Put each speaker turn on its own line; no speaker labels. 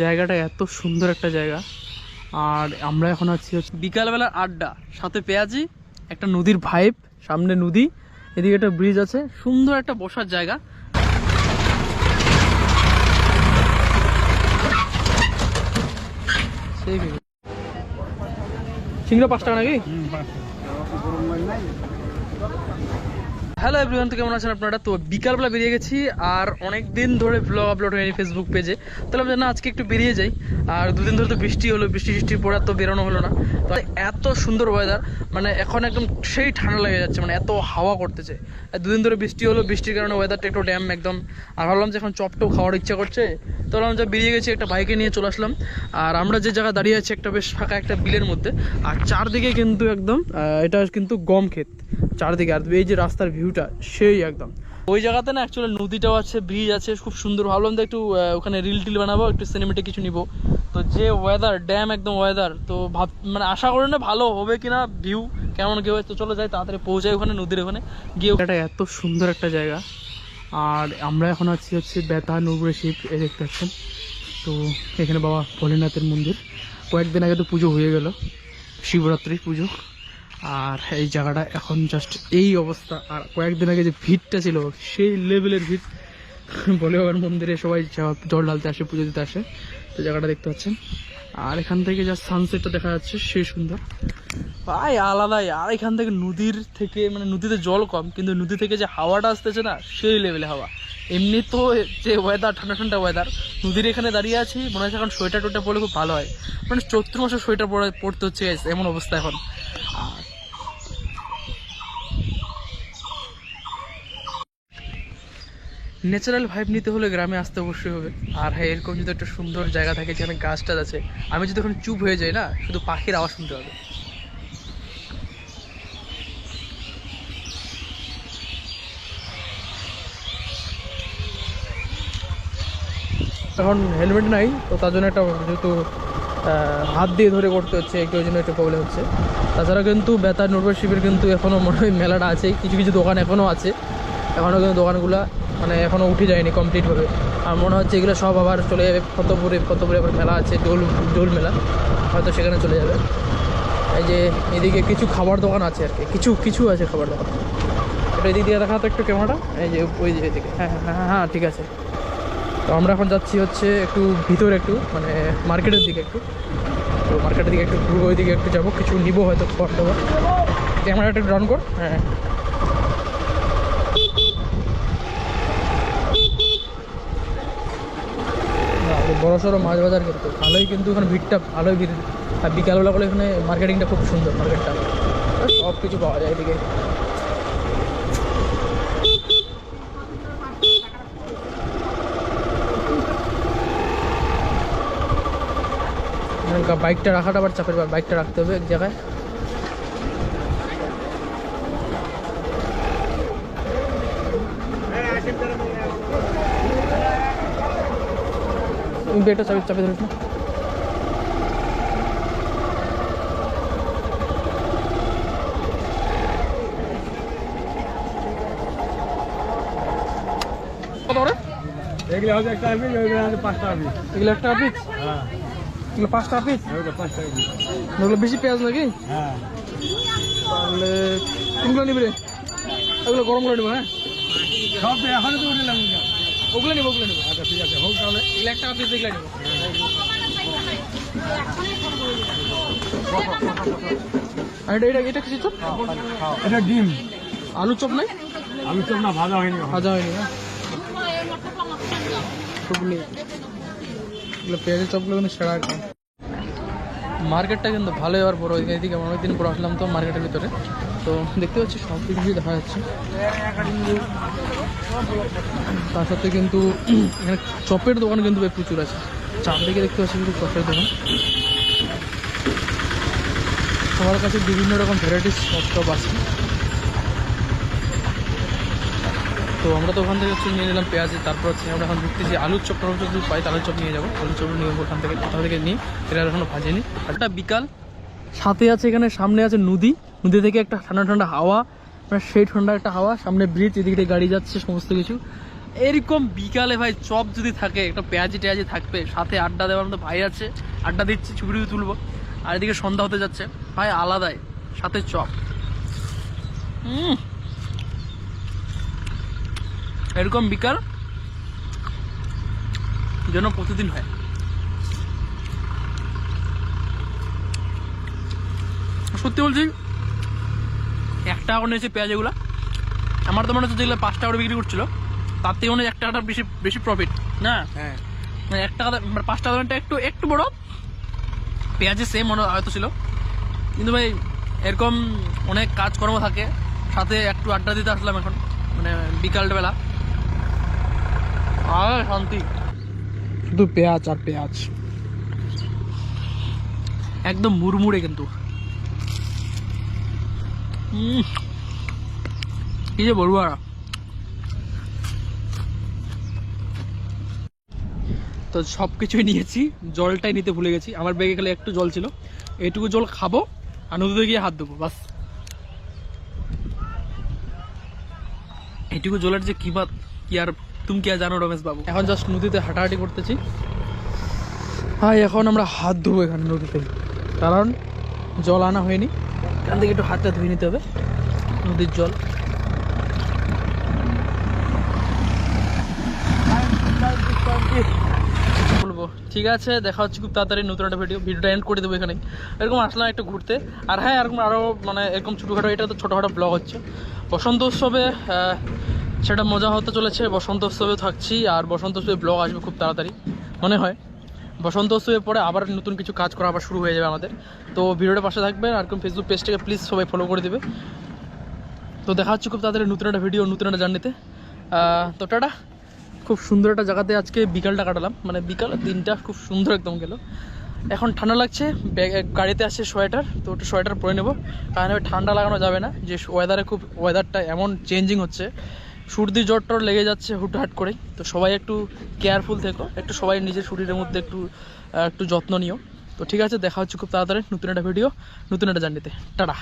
জায়গাটা এত সুন্দর একটা জায়গা। আর আমরা এখন আছি হচ্ছে বিকালবেলার আড্ডা, সাথে পেঁয়াজি, একটা নদীর ভাইব, সামনে নদী, এদিকে একটা ব্রিজ আছে, সুন্দর একটা বসার জায়গা। সিংড়া 5 টাকা নাকি? হ্যালো এভরিওয়ান, তো কেমন আছেন আপনারা? তো বিকালবেলা বেরিয়ে গেছি, আর অনেক দিন ধরে ব্লগ আপলোড হয়নি ফেসবুক পেজে। তাহলে আমি না আজকে একটু বেরিয়ে যাই। আর দুদিন ধরে তো বৃষ্টি হলো, বৃষ্টির পর তো বেরোনো হলো না। তো এত সুন্দর ওয়েদার, মানে এখন একদম সেই ঠান্ডা লেগে যাচ্ছে, মানে এত হাওয়া করতেছে। দুদিন ধরে বৃষ্টি হলো, বৃষ্টির কারণে ওয়েদারটা একটু ড্যাম একদম। আর ভাবলাম যে এখন চপটাও খাওয়ার ইচ্ছা করছে, তো ভাবলাম যে বেরিয়ে গেছি, একটা বাইকে নিয়ে চলে আসলাম। আর আমরা যে জায়গায় দাঁড়িয়ে আছি একটা বেশ ফাঁকা একটা বিলের মধ্যে, আর চারদিকে কিন্তু একদম এটা কিন্তু গম ক্ষেত চারদিকে। আর এই যে রাস্তার ভিউটা সেই একদম ওই জায়গাতে না, অ্যাকচুয়ালি নদীটাও আছে, ব্রিজ আছে, খুব সুন্দর। ভাবলাম যে একটু ওখানে রিল টিল বানাবো, একটু সিনেমেটিক কিছু নিব। তো যে ওয়েদার, ড্যাম একদম ওয়েদার, তো মানে আশা করি না ভালো হবে কিনা, ভিউ কেমন কি হয়। তো চলো যাই, তাড়াতাড়ি পৌঁছাই ওখানে নদীর ওখানে গিয়ে। এটা এত সুন্দর একটা জায়গা। আর আমরা এখন আছি হচ্ছে বেতা নবরে শিব, এ দেখতে পাচ্ছেন। তো এখানে বাবা ভোলেনাথের মন্দির, কয়েকদিন আগে তো পুজো হয়ে গেল, শিবরাত্রির পুজো। আর এই জায়গাটা এখন জাস্ট এই অবস্থা। আর কয়েকদিন আগে যে ভিড়টা ছিল, সেই লেভেলের ভিড়। ভোলে বাবার মন্দিরে সবাই জল ঢালতে আসে, পুজো দিতে আসে। তো জায়গাটা দেখতে পাচ্ছেন। আর এখান থেকে যা সানসেটটা দেখা যাচ্ছে সেই সুন্দর ভাই, আলাদাই। আর এখান থেকে নদীর থেকে, মানে নদীতে জল কম, কিন্তু নদী থেকে যে হাওয়াটা আসতেছে না, সেই লেভেলে হাওয়া। এমনি তো যে ওয়েদার, ঠান্ডা ঠান্ডা ওয়েদার, নদীর এখানে দাঁড়িয়ে আছি, মনে হচ্ছে এখন সোয়েটার টোয়েটার পরলে খুব ভালো হয়। মানে চৈত্র মাসে সোয়েটার পরতে হচ্ছে, এমন অবস্থা এখন। আর ন্যাচারাল ভাইব নিতে হলে গ্রামে আসতে অবশ্যই হবে। আর হ্যাঁ, এরকম যদি একটা সুন্দর জায়গা থাকে যেখানে গাছ টাছ আছে, আমি যদি এখন চুপ হয়ে যাই না, শুধু পাখির আওয়াজ শুনতে হবে। এখন হেলমেট নাই, তো তার জন্য একটা যেহেতু হাত দিয়ে ধরে করতে হচ্ছে, একটু ওই জন্য একটু প্রবলেম হচ্ছে। তাছাড়া কিন্তু বেতার নরবর শিবের কিন্তু এখনও মনে হয় মেলাটা আছে, কিছু কিছু দোকান এখনও আছে, এখনও কিন্তু দোকানগুলো মানে এখনও উঠে যায়নি কমপ্লিটভাবে। আর মনে হচ্ছে এগুলো সব আবার চলে যাবে ফতেপুরে আবার মেলা আছে, দোল মেলা, হয়তো সেখানে চলে যাবে। এই যে এদিকে কিছু খাবার দোকান আছে আর কি, কিছু আছে খাবার দোকান। এটা এদিক দিয়ে দেখা তো একটু ক্যামেরাটা, এই যে ওই যে এদিকে, হ্যাঁ হ্যাঁ হ্যাঁ হ্যাঁ ঠিক আছে। তো আমরা এখন যাচ্ছি হচ্ছে একটু ভিতরে, একটু মানে মার্কেটের দিকে একটু। তো মার্কেটের দিকে একটু ঘুরবো, ওই দিকে একটু যাবো, কিছু নিবো হয়তো খাবার দাবার। ক্যামেরাটা একটু ডাউন কর, হ্যাঁ। বড়ো সড়ো মাছ বাজার, কিন্তু ভালোই, কিন্তু এখানে ভিড়টা ভালোই ভিড়। আর বিকালবেলা করে এখানে মার্কেটিংটা খুব সুন্দর, মার্কেটটা সব কিছু পাওয়া যায় এদিকে। বাইকটা রাখাটা আবার চাপের, বাইকটা রাখতে হবে এক জায়গায়। বেটা চাপে ধরিস না। কত করে
এগুলো হচ্ছে একটা পিস, ওইগুলো হচ্ছে 5 টাকা পিস।
এগুলো? 1 টাকা পিস?
হ্যাঁ,
এগুলো 5 টাকা পিস?
ওইগুলো 5 টাকা পিস।
ওগুলো বেশি পেঁয়াজ নাকি?
হ্যাঁ,
তাহলে কোনগুলো নিবি রে? ওগুলো গরম করে নেবো, হ্যাঁ
সব তো এখনই তো উঠলাম।
ওগুলো নেবো।
আচ্ছা ঠিক আছে, হোক তাহলে।
এগুলো 1 টাকা পিস, এগুলো নেবো। আর এটা কিছু চপ?
এটা ডিম।
আলু চপ নাই?
আলু চপ না, ভাজা হয়নি।
ভাজা হয়নি না? এগুলো পেঁয়াজের চপগুলো কিন্তু সেরা একদম। মার্কেটটা কিন্তু ভালোই, আর বড়। এদিকে আমরা অনেকদিন পর আসলাম তো মার্কেটের ভিতরে, তো দেখতে পাচ্ছি সব কিছুই দেখা যাচ্ছে। তার সাথে কিন্তু এখানে চপের দোকান কিন্তু প্রচুর আছে, চারদিকে দেখতে পাচ্ছি কিন্তু চপের দোকান। সবার কাছে বিভিন্ন রকম ভ্যারাইটিস চপ আছে। তো আমরা তো ওখান থেকে হচ্ছে নিয়ে নিলাম পেঁয়াজি, তারপর হচ্ছে আমরা এখন দেখতেছি আলুর চপ যদি পাই আলুর চপ নিয়ে যাবো। আলুর চপ নিয়ে ওখান থেকে কোথাও থেকে নিই, এটা এখনো ভাজিনি। একটা বিকাল, সাথে আছে এখানে সামনে আছে নদী থেকে একটা ঠান্ডা ঠান্ডা হাওয়া, মানে সেই ঠান্ডা একটা হাওয়া, সামনে ব্রিজ, এদিকে গাড়ি যাচ্ছে সমস্ত কিছু। এরকম বিকালে ভাই চপ যদি থাকে, একটা পেঁয়াজি টেয়াজি থাকবে, সাথে আড্ডা দেওয়ার মতো ভাই আছে, আড্ডা দিচ্ছি, ছবি টুবি তুলবো, আর এদিকে সন্ধ্যা হতে যাচ্ছে ভাই, আলাদাই, সাথে চপ। এরকম বিকাল যেন প্রতিদিন হয়। সত্যি বলছি, 1 টাকা করে নিয়েছে পেঁয়াজ এগুলা। আমার তো মনে হচ্ছে যেগুলো 5 টাকা করে বিক্রি করছিল, তার থেকে মনে হয় 1 টাকাটা বেশি বেশি প্রফিট না।
হ্যাঁ,
মানে 1 টাকা, 5 টাকা একটু একটু বড় পেঁয়াজের সেম মনে হয়তো ছিল, কিন্তু ভাই এরকম অনেক কাজকর্ম থাকে, সাথে একটু আড্ডা দিতে আসলাম এখন, মানে বিকালবেলা, আর শান্তি। শুধু পেঁয়াজ আর পেঁয়াজ, একদম মুড়মুড়ে কিন্তু। কি যে বলবো আর। তো সব কিছুই নিয়েছি, জলটাই নিতে ভুলে গেছি। আমার ব্যাগে গেলে একটু জল ছিল, এইটুকু জল খাবো আর নদীতে গিয়ে হাত দেবো, বাস। এইটুকু জলের যে কিমাত কি আর তুমি কি আর জানো রমেশ বাবু। এখন জাস্ট নদীতে হাঁটাহাঁটি করতেছি। হ্যাঁ, এখন আমরা হাত ধোবো এখানে নদীতে, কারণ জল আনা হয়নি, এখান থেকে একটু হাতটা ধুয়ে নিতে হবে, নদীর জল। বলবো ঠিক আছে, দেখা হচ্ছে খুব তাড়াতাড়ি নতুন একটা ভিডিওটা এন্ড করে দেবো এখানে। এরকম আসলাম একটু ঘুরতে, আর হ্যাঁ এরকম আরও মানে এরকম ছোটোখাটো, এটা তো ছোটোখাটো ব্লগ হচ্ছে। বসন্ত উৎসবে সেটা মজা হতে চলেছে, বসন্ত উৎসবে থাকছি, আর বসন্ত উৎসবে ব্লগ আসবে খুব তাড়াতাড়ি মনে হয়। বসন্ত উৎসবের পরে আবার নতুন কিছু কাজ করা আবার শুরু হয়ে যাবে আমাদের। তো ভিডিওটা পাশে থাকবেন, আর এরকম ফেসবুক পেজটাকে প্লিজ সবাই ফলো করে দেবে। তো দেখা হচ্ছে খুব তাড়াতাড়ি নতুন একটা ভিডিও, নতুন একটা জার্নিতে। তো টাটা। খুব সুন্দর একটা জায়গাতে আজকে বিকালটা কাটালাম, মানে বিকালের দিনটা খুব সুন্দর একদম গেল। এখন ঠান্ডা লাগছে, গাড়িতে আসছে সোয়েটার, তো ওটা সোয়েটার পরে নেবো, কারণ ঠান্ডা লাগানো যাবে না, যে ওয়েদারে খুব ওয়েদারটা এমন চেঞ্জিং হচ্ছে, সর্দি জ্বর টর লেগে যাচ্ছে হুটহাট করেই। তো সবাই একটু কেয়ারফুল থেকো, একটু সবাই নিজের শরীরের মধ্যে একটু যত্ন নিও। তো ঠিক আছে, দেখা হচ্ছে খুব তাড়াতাড়ি নতুন একটা ভিডিও, নতুন একটা জার্নিতে। টাটা।